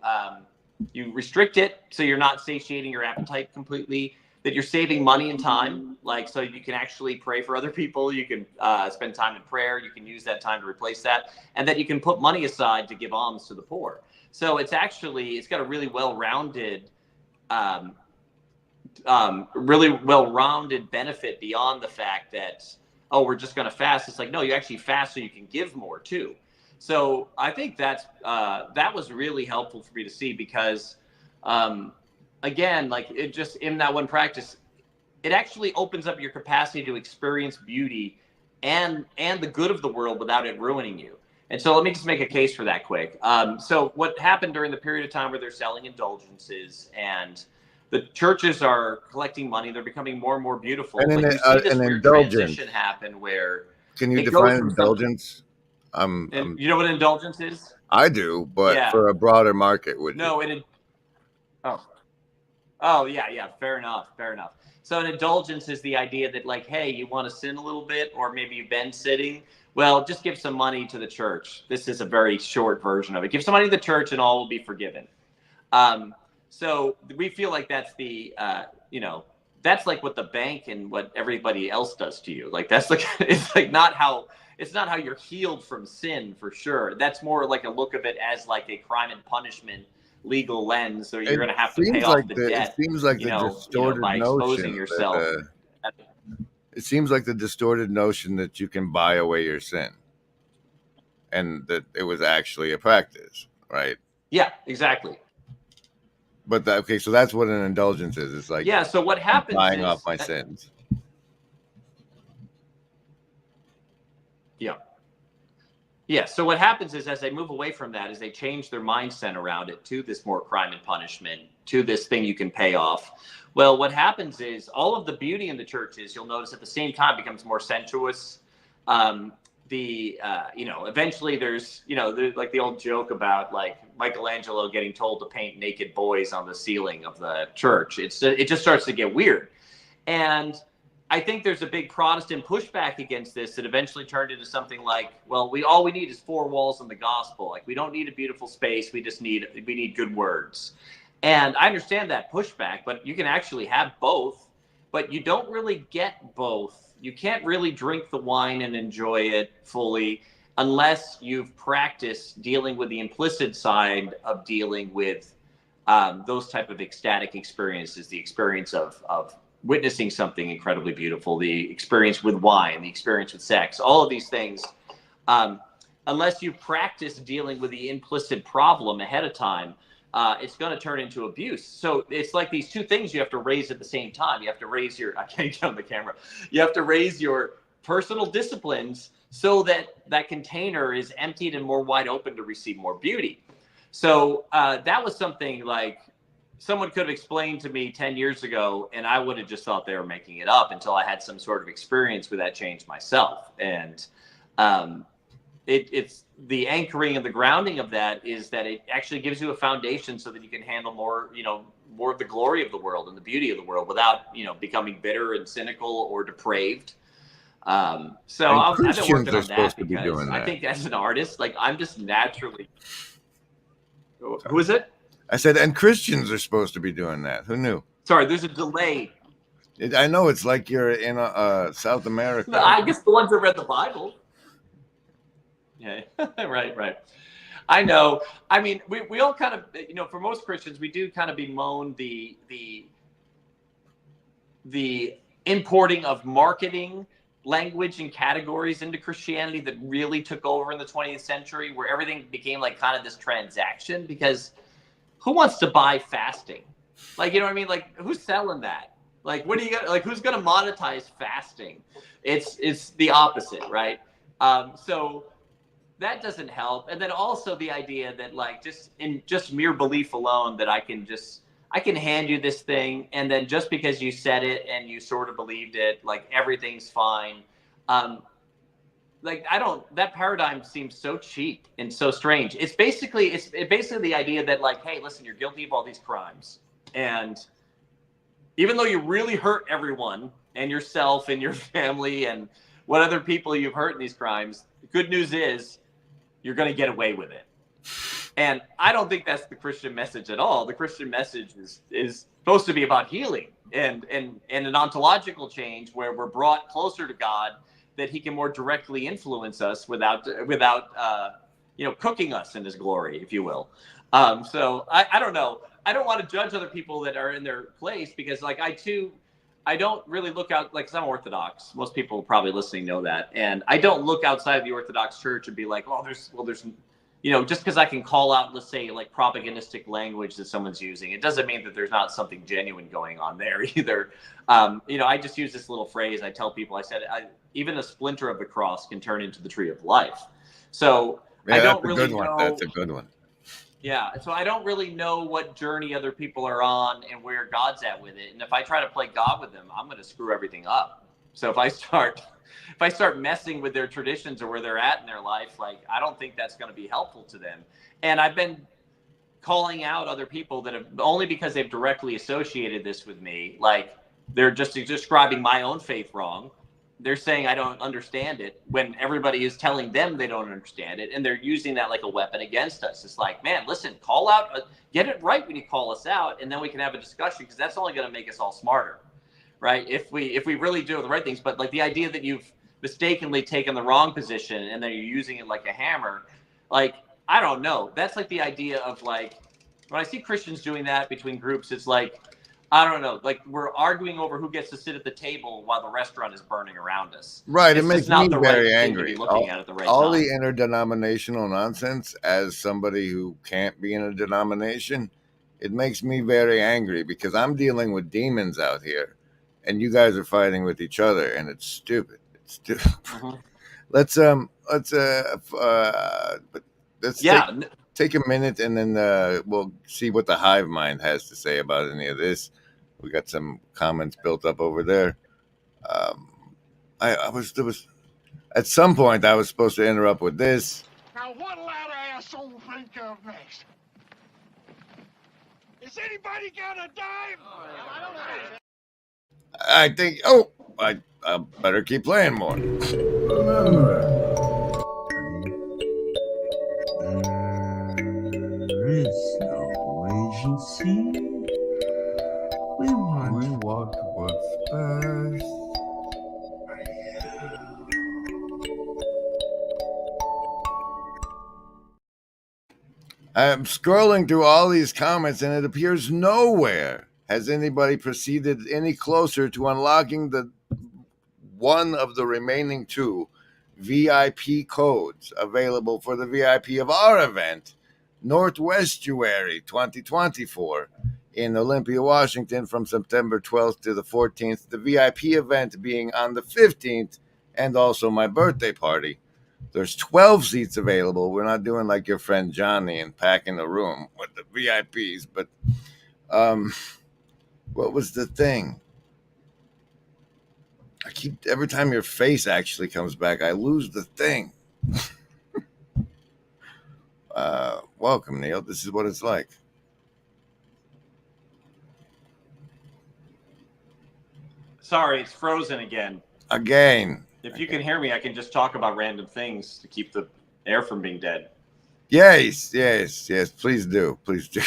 Speaker 6: restrict it, so you're not satiating your appetite completely, that you're saving money and time, so you can actually pray for other people. You can spend time in prayer. You can use that time to replace that, and that you can put money aside to give alms to the poor. So it's got a really well-rounded, benefit beyond the fact that, we're just going to fast. It's no, you actually fast so you can give more too. So I think that was really helpful for me to see, because, again, it just, in that one practice, it actually opens up your capacity to experience beauty and the good of the world without it ruining you. And so let me just make a case for that quick. So what happened during the period of time where they're selling indulgences and the churches are collecting money, they're becoming more and more beautiful.
Speaker 4: And
Speaker 6: you see this weird transition happen where...
Speaker 4: Can you define indulgence?
Speaker 6: You know what an indulgence is?
Speaker 4: I do, but for a broader market, would you?
Speaker 6: Oh, yeah. Fair enough. So an indulgence is the idea that, hey, you want to sin a little bit, or maybe you've been sitting. Well, just give some money to the church. This is a very short version of it. Give some money to the church and all will be forgiven. So we feel like that's the, that's like what the bank and what everybody else does to you. Like that's like it's like not how you're healed from sin for sure. That's more like a look of it as like a crime and punishment legal lens. So you're going to have to pay off the debt.
Speaker 4: It seems like the distorted
Speaker 6: by exposing
Speaker 4: notion
Speaker 6: yourself.
Speaker 4: it seems like the distorted notion that you can buy away your sin, and that it was actually a practice, right?
Speaker 6: Yeah, exactly.
Speaker 4: But okay, so that's what an indulgence is. It's like
Speaker 6: so what happens
Speaker 4: buying
Speaker 6: is
Speaker 4: off my sins.
Speaker 6: Yeah. So what happens is as they move away from that, is they change their mindset around it to this more crime and punishment, to this thing you can pay off. Well, what happens is all of the beauty in the churches, you'll notice at the same time becomes more sensuous. Eventually there's like the old joke about like Michelangelo getting told to paint naked boys on the ceiling of the church. It just starts to get weird. And I think there's a big Protestant pushback against this that eventually turned into something like, well, all we need is 4 walls in the gospel. Like we don't need a beautiful space. We need good words. And I understand that pushback, but you can actually have both, but you don't really get both. You can't really drink the wine and enjoy it fully unless you've practiced dealing with the implicit side of dealing with those type of ecstatic experiences, the experience of witnessing something incredibly beautiful, the experience with wine, the experience with sex, all of these things. Unless you practice dealing with the implicit problem ahead of time, it's going to turn into abuse. So it's like these two things you have to raise at the same time. You have to raise I can't get on the camera. You have to raise your personal disciplines so that container is emptied and more wide open to receive more beauty. So that was something like someone could have explained to me 10 years ago, and I would have just thought they were making it up until I had some sort of experience with that change myself. And it's the anchoring and the grounding of that is that it actually gives you a foundation so that you can handle more of the glory of the world and the beauty of the world without, becoming bitter and cynical or depraved. I've been working on that because I think as an artist, like I'm just naturally. Who is it?
Speaker 4: I said, and Christians are supposed to be doing that. Who knew?
Speaker 6: Sorry, there's a delay.
Speaker 4: I know it's like you're in South America.
Speaker 6: I guess the ones that read the Bible. Yeah, right. I know. I mean, we all kind of, for most Christians, we do kind of bemoan the importing of marketing language and categories into Christianity that really took over in the 20th century, where everything became like kind of this transaction. Because who wants to buy fasting? Like, you know what I mean? Like, who's selling that? Like, what do you got? Like, who's going to monetize fasting? It's the opposite, right? So that doesn't help. And then also the idea that like just mere belief alone that I can hand you this thing, and then just because you said it and you sort of believed it, like everything's fine. That paradigm seems so cheap and so strange. It's basically the idea that like, hey, listen, you're guilty of all these crimes, and even though you really hurt everyone and yourself and your family and what other people you've hurt in these crimes, the good news is you're going to get away with it. And I don't think that's the Christian message at all. The Christian message is supposed to be about healing and an ontological change where we're brought closer to God, that he can more directly influence us without cooking us in his glory, if you will. So I don't know. I don't want to judge other people that are in their place, because like I don't really look out, like, 'cause I'm Orthodox. Most people probably listening know that. And I don't look outside of the Orthodox Church and be like, there's just because I can call out, let's say, like propagandistic language that someone's using, it doesn't mean that there's not something genuine going on there either. I just use this little phrase. I tell people, I said, even a splinter of the cross can turn into the tree of life. So
Speaker 4: yeah,
Speaker 6: I don't really
Speaker 4: know. That's a good one.
Speaker 6: Yeah. So I don't really know what journey other people are on and where God's at with it. And if I try to play God with them, I'm going to screw everything up. So if I start messing with their traditions or where they're at in their life, like, I don't think that's going to be helpful to them. And I've been calling out other people that have, only because they've directly associated this with me, like they're just describing my own faith wrong. They're saying I don't understand it when everybody is telling them they don't understand it, and they're using that like a weapon against us. It's like, man, listen, call out, get it right when you call us out, and then we can have a discussion, because that's only going to make us all smarter. right? If we really do the right things, but like the idea that you've mistakenly taken the wrong position and then you're using it like a hammer, like I don't know. That's like the idea of like when I see Christians doing that between groups, it's like I don't know, like we're arguing over who gets to sit at the table while the restaurant is burning around us.
Speaker 4: Right,
Speaker 6: It's
Speaker 4: it makes
Speaker 6: just not
Speaker 4: me
Speaker 6: the right
Speaker 4: very
Speaker 6: thing to
Speaker 4: angry.
Speaker 6: be looking at the right
Speaker 4: All
Speaker 6: time.
Speaker 4: the interdenominational nonsense, as somebody who can't be in a denomination, it makes me very angry because I'm dealing with demons out here, and you guys are fighting with each other, and it's stupid. It's stupid.
Speaker 6: Mhm.
Speaker 4: Let's
Speaker 6: Yeah,
Speaker 4: take a minute, and then we'll see what the hive mind has to say about any of this. We got some comments built up over there. I was at some point I was supposed to interrupt with this.
Speaker 9: Now what'll that asshole think of next? Is anybody gonna die? I don't know.
Speaker 4: I think. Oh, I better keep playing more.
Speaker 10: There is no agency. We want what's best.
Speaker 4: I'm scrolling through all these comments, and it appears nowhere has anybody proceeded any closer to unlocking the one of the remaining 2 VIP codes available for the VIP of our event, Northwestuary 2024, in Olympia, Washington, from September 12th to the 14th. The VIP event being on the 15th, and also my birthday party. There's 12 seats available. We're not doing like your friend Johnny and packing a room with the VIPs, but what was the thing? I keep, every time your face actually comes back, I lose the thing. Welcome, Neil. This is what it's like.
Speaker 6: sorry, it's frozen again.
Speaker 4: Again.
Speaker 6: If you can hear me, I can just talk about random things to keep the air from being dead.
Speaker 4: Yes. Please do. Please do.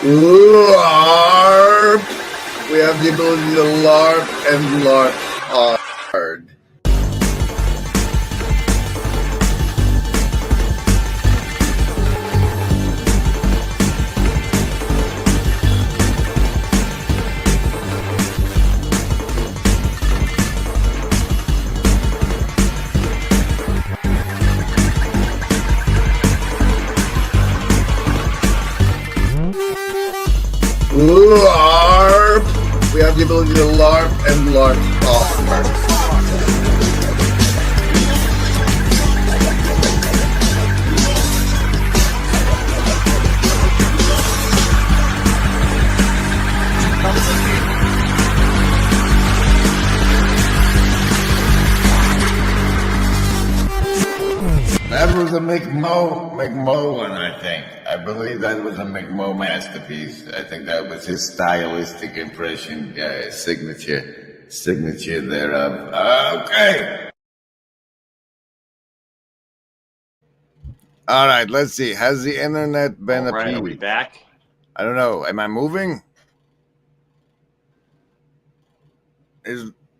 Speaker 4: LARP. We have the ability to LARP and LARP hard. LARP. We have the ability to LARP and LARP hard. That was a McMo one, I think. I believe that was a McMo masterpiece. I think that was his stylistic impression, signature thereof. Okay. All right, let's see. Has the internet been
Speaker 6: All right,
Speaker 4: appeased?
Speaker 6: are we back?
Speaker 4: I don't know. Am I moving?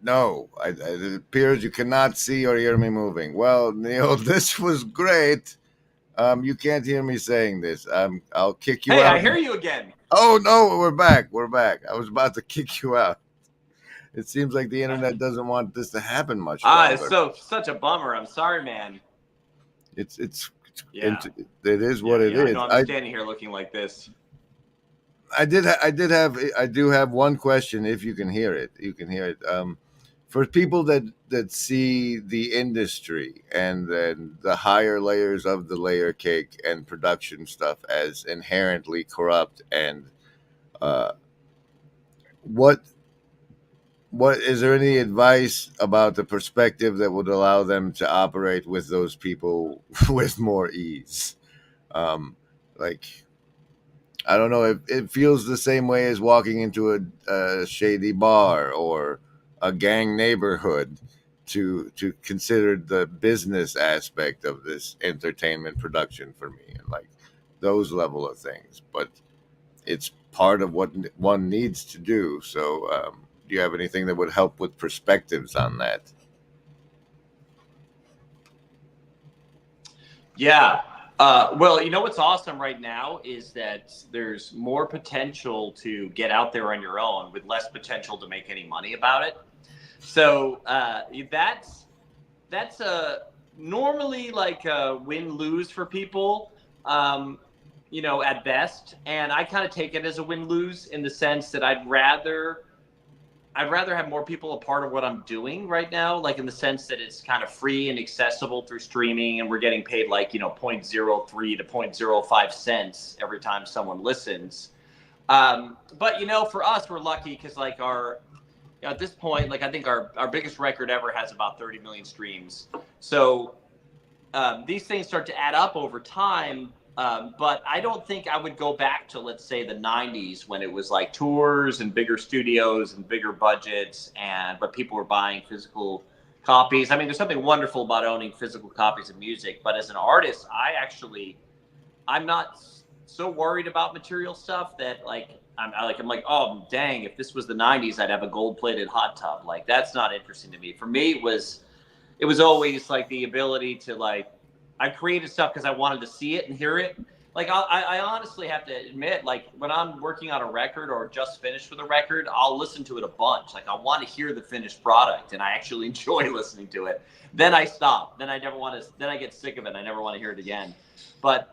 Speaker 4: No, it appears you cannot see or hear me moving. Well, Neil, this was great. You can't hear me saying this. I'll kick you out.
Speaker 6: Hey, I hear you again.
Speaker 4: Oh, no, we're back. I was about to kick you out. It seems like the internet doesn't want this to happen much longer.
Speaker 6: It's such a bummer. I'm sorry, man.
Speaker 4: It is
Speaker 6: Yeah,
Speaker 4: what it is.
Speaker 6: I'm standing here looking like this.
Speaker 4: I do have one question. If you can hear it, for people that see the industry and then the higher layers of the layer cake and production stuff as inherently corrupt, and what is there any advice about the perspective that would allow them to operate with those people with more ease? I don't know if it feels the same way as walking into a shady bar or a gang neighborhood to consider the business aspect of this entertainment production for me, and like those level of things. But it's part of what one needs to do. So, do you have anything that would help with perspectives on that?
Speaker 6: Yeah. Well, you know what's awesome right now is that there's more potential to get out there on your own with less potential to make any money about it. So that's normally like a win-lose for people, at best. And I kind of take it as a win-lose in the sense that I'd rather have more people a part of what I'm doing right now, like in the sense that it's kind of free and accessible through streaming, and we're getting paid like, 0.03 to 0.05 cents every time someone listens. But, for us, we're lucky because like at this point, like I think our biggest record ever has about 30 million streams. So these things start to add up over time. But I don't think I would go back to, let's say, the 90s when it was like tours and bigger studios and bigger budgets, but people were buying physical copies. I mean, there's something wonderful about owning physical copies of music. But as an artist, I'm not so worried about material stuff that I'm like, oh, dang, if this was the 90s, I'd have a gold-plated hot tub. Like, that's not interesting to me. For me, it was always like the ability to I created stuff because I wanted to see it and hear it. Like, I honestly have to admit, like, when I'm working on a record or just finished with a record, I'll listen to it a bunch. Like, I want to hear the finished product, and I actually enjoy listening to it. Then I stop. Then I get sick of it. I never want to hear it again. But,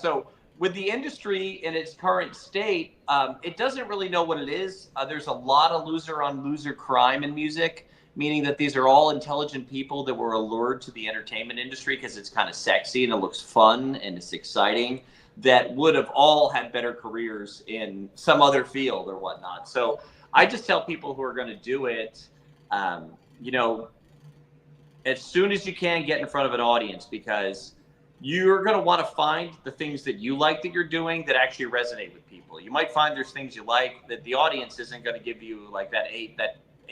Speaker 6: so with the industry in its current state, it doesn't really know what it is. There's a lot of loser-on-loser crime in music, meaning that these are all intelligent people that were allured to the entertainment industry because it's kind of sexy and it looks fun and it's exciting, that would have all had better careers in some other field or whatnot. So I just tell people who are going to do it, as soon as you can, get in front of an audience, because you're going to want to find the things that you like that you're doing that actually resonate with people. You might find there's things you like that the audience isn't going to give you like that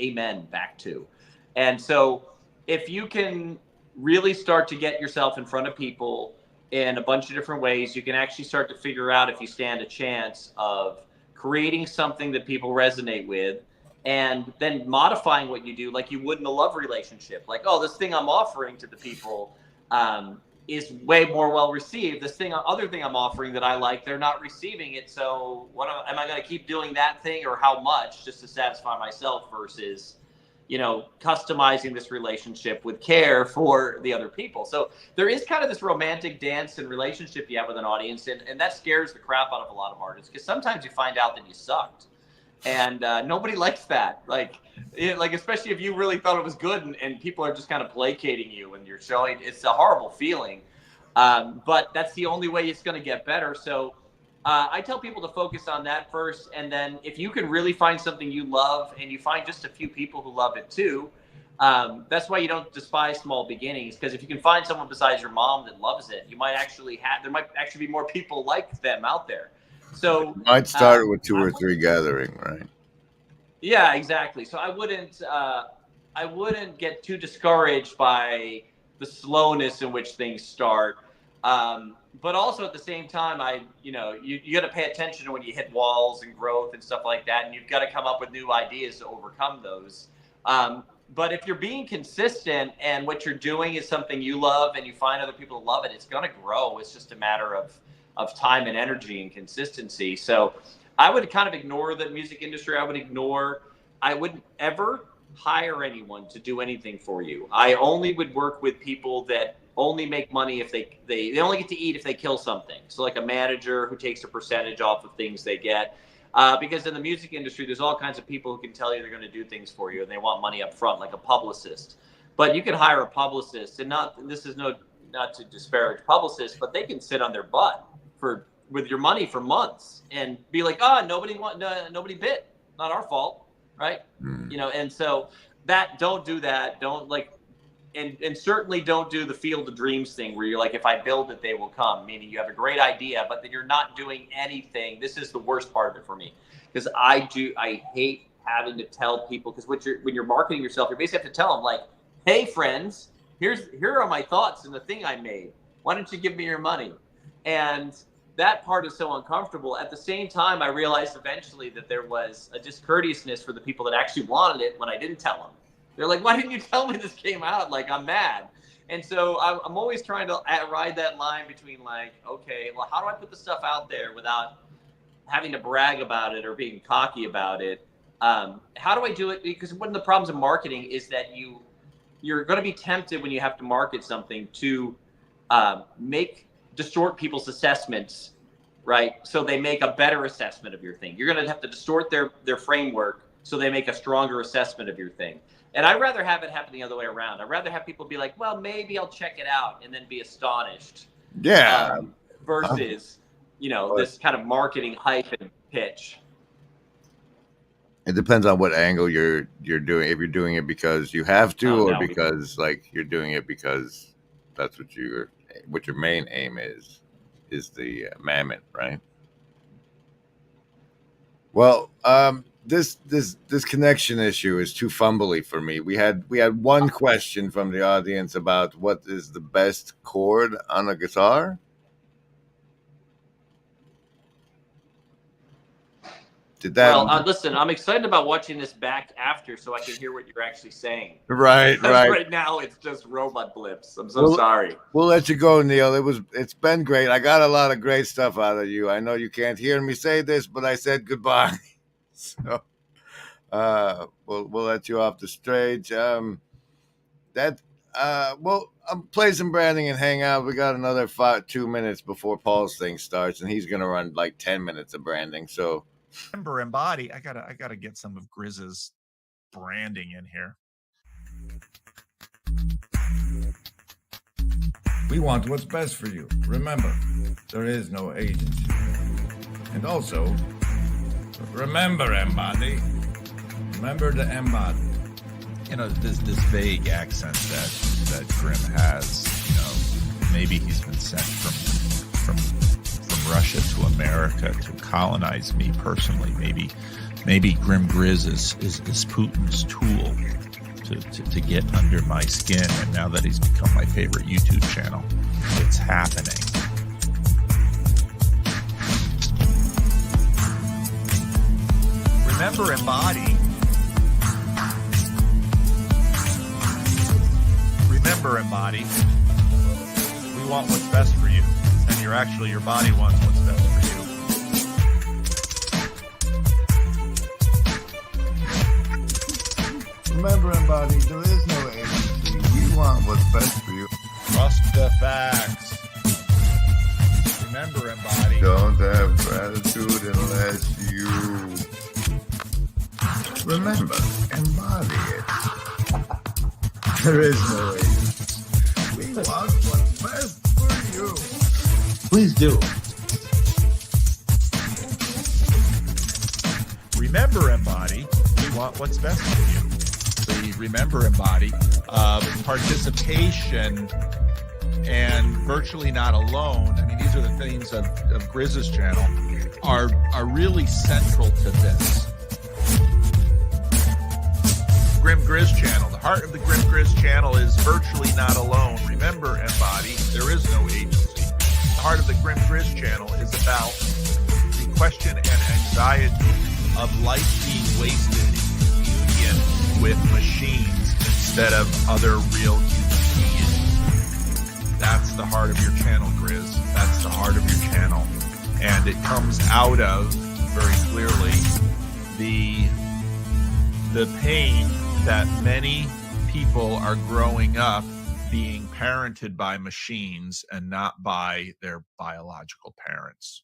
Speaker 6: amen back to. And so if you can really start to get yourself in front of people in a bunch of different ways, you can actually start to figure out if you stand a chance of creating something that people resonate with, and then modifying what you do like you would in a love relationship. Like, oh, this thing I'm offering to the people is way more well received. This other thing I'm offering that I like, they're not receiving it. So am I going to keep doing that thing, or how much, just to satisfy myself, versus, customizing this relationship with care for the other people. So there is kind of this romantic dance and relationship you have with an audience. And that scares the crap out of a lot of artists, because sometimes you find out that you sucked. And nobody likes that. Like, especially if you really thought it was good and people are just kind of placating you and you're showing, it's a horrible feeling. But that's the only way it's going to get better. So I tell people to focus on that first. And then if you can really find something you love, and you find just a few people who love it too, that's why you don't despise small beginnings. Because if you can find someone besides your mom that loves it, there might actually be more people like them out there. So
Speaker 4: You might start with 2 or 3 gathering, right?
Speaker 6: Yeah, exactly. So I wouldn't get too discouraged by the slowness in which things start. But also at the same time, you got to pay attention to when you hit walls and growth and stuff like that, and you've got to come up with new ideas to overcome those. But if you're being consistent and what you're doing is something you love and you find other people who love it, it's going to grow. It's just a matter of time and energy and consistency. So I would kind of ignore the music industry. I wouldn't ever hire anyone to do anything for you. I only would work with people that only make money if they only get to eat if they kill something. So like a manager who takes a percentage off of things they get. Because in the music industry, there's all kinds of people who can tell you they're going to do things for you and they want money up front, like a publicist. But you can hire a publicist, and not to disparage publicists, but they can sit on their butt with your money for months and be like, nobody bid, not our fault, right? And so don't do that. And certainly don't do the field of dreams thing where you're like, if I build it, they will come. Meaning you have a great idea, but then you're not doing anything. This is the worst part of it for me, because I hate having to tell people, because when you're marketing yourself, you basically have to tell them like, hey friends, here are my thoughts and the thing I made. Why don't you give me your money? And that part is so uncomfortable. At the same time, I realized eventually that there was a discourteousness for the people that actually wanted it when I didn't tell them. They're like, why didn't you tell me this came out? Like, I'm mad. And so I'm always trying to ride that line between like, okay, well, how do I put the stuff out there without having to brag about it or being cocky about it? How do I do it? Because one of the problems of marketing is that you're going to be tempted when you have to market something to distort people's assessments, right? So they make a better assessment of your thing. You're going to have to distort their framework so they make a stronger assessment of your thing. And I'd rather have it happen the other way around. I'd rather have people be like, well, maybe I'll check it out and then be astonished.
Speaker 4: Yeah.
Speaker 6: Versus, this kind of marketing hype and pitch.
Speaker 4: It depends on what angle you're doing. If you're doing it because you have to, or
Speaker 6: no.
Speaker 4: because like you're doing it because that's what your main aim is the mammoth, right? Well, this connection issue is too fumbly for me. We had one question from the audience about what is the best chord on a guitar. Did that?
Speaker 6: Well, listen, I'm excited about watching this back after so I can hear what you're actually saying.
Speaker 4: Right.
Speaker 6: Right now, it's just robot blips. I'm so sorry.
Speaker 4: We'll let you go, Neil. It's been great. I got a lot of great stuff out of you. I know you can't hear me say this, but I said goodbye. So we'll let you off the stage. I'll play some branding and hang out. We got another 2 minutes before Paul's thing starts, and he's gonna run like 10 minutes of branding. So
Speaker 7: Remember, embody. I gotta get some of Griz's branding in here.
Speaker 10: We want what's best for you. Remember, there is no agency. And also, remember, embody. Remember to embody.
Speaker 11: This vague accent that Grim has. Maybe he's been sent from Russia to America to colonize me personally. Maybe Grimgriz is Putin's tool to get under my skin. And now that he's become my favorite YouTube channel, it's happening.
Speaker 7: Remember, embody. Remember, embody. We want what's best for you. And your body wants what's best for you.
Speaker 10: Remember, embody, there is no agency. We want what's best for you.
Speaker 7: Trust the facts. Remember, embody.
Speaker 10: Don't have gratitude unless you remember, embody it. There is no agency. We want what's best for you. Please do.
Speaker 7: Remember, embody. We want what's best for you. The remember, embody, participation and virtually not alone. I mean, these are the things of Griz's channel are really central to this. Grimgriz channel. The heart of the Grimgriz channel is virtually not alone. Remember, embody, there is no agency. The heart of the Grimgriz channel is about the question and anxiety of life being wasted in union with machines instead of other real human beings. That's the heart of your channel, Grizz. That's the heart of your channel. And it comes out of, very clearly, the pain that many people are growing up being parented by machines and not by their biological parents.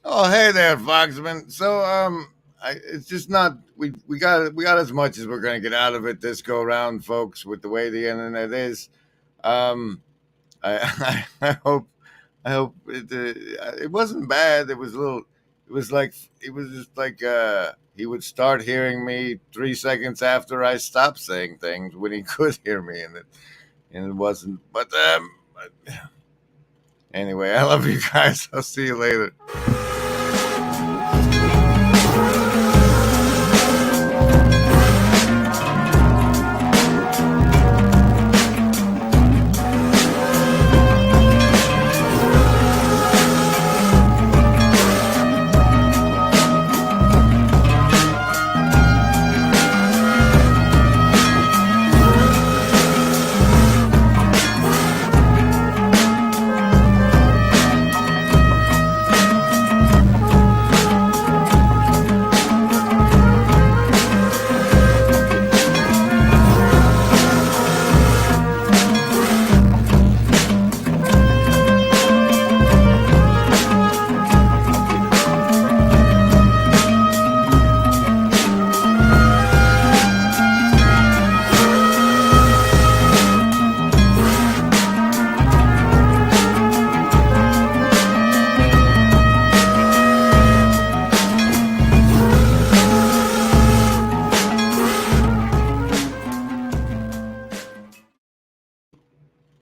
Speaker 4: oh, hey there, Foxman. So it's just not we got as much as we're gonna get out of it this go round, folks, with the way the internet is. I hope it wasn't bad. It was just like he would start hearing me 3 seconds after I stopped saying things when he could hear me, and it wasn't. But anyway, I love you guys. I'll see you later.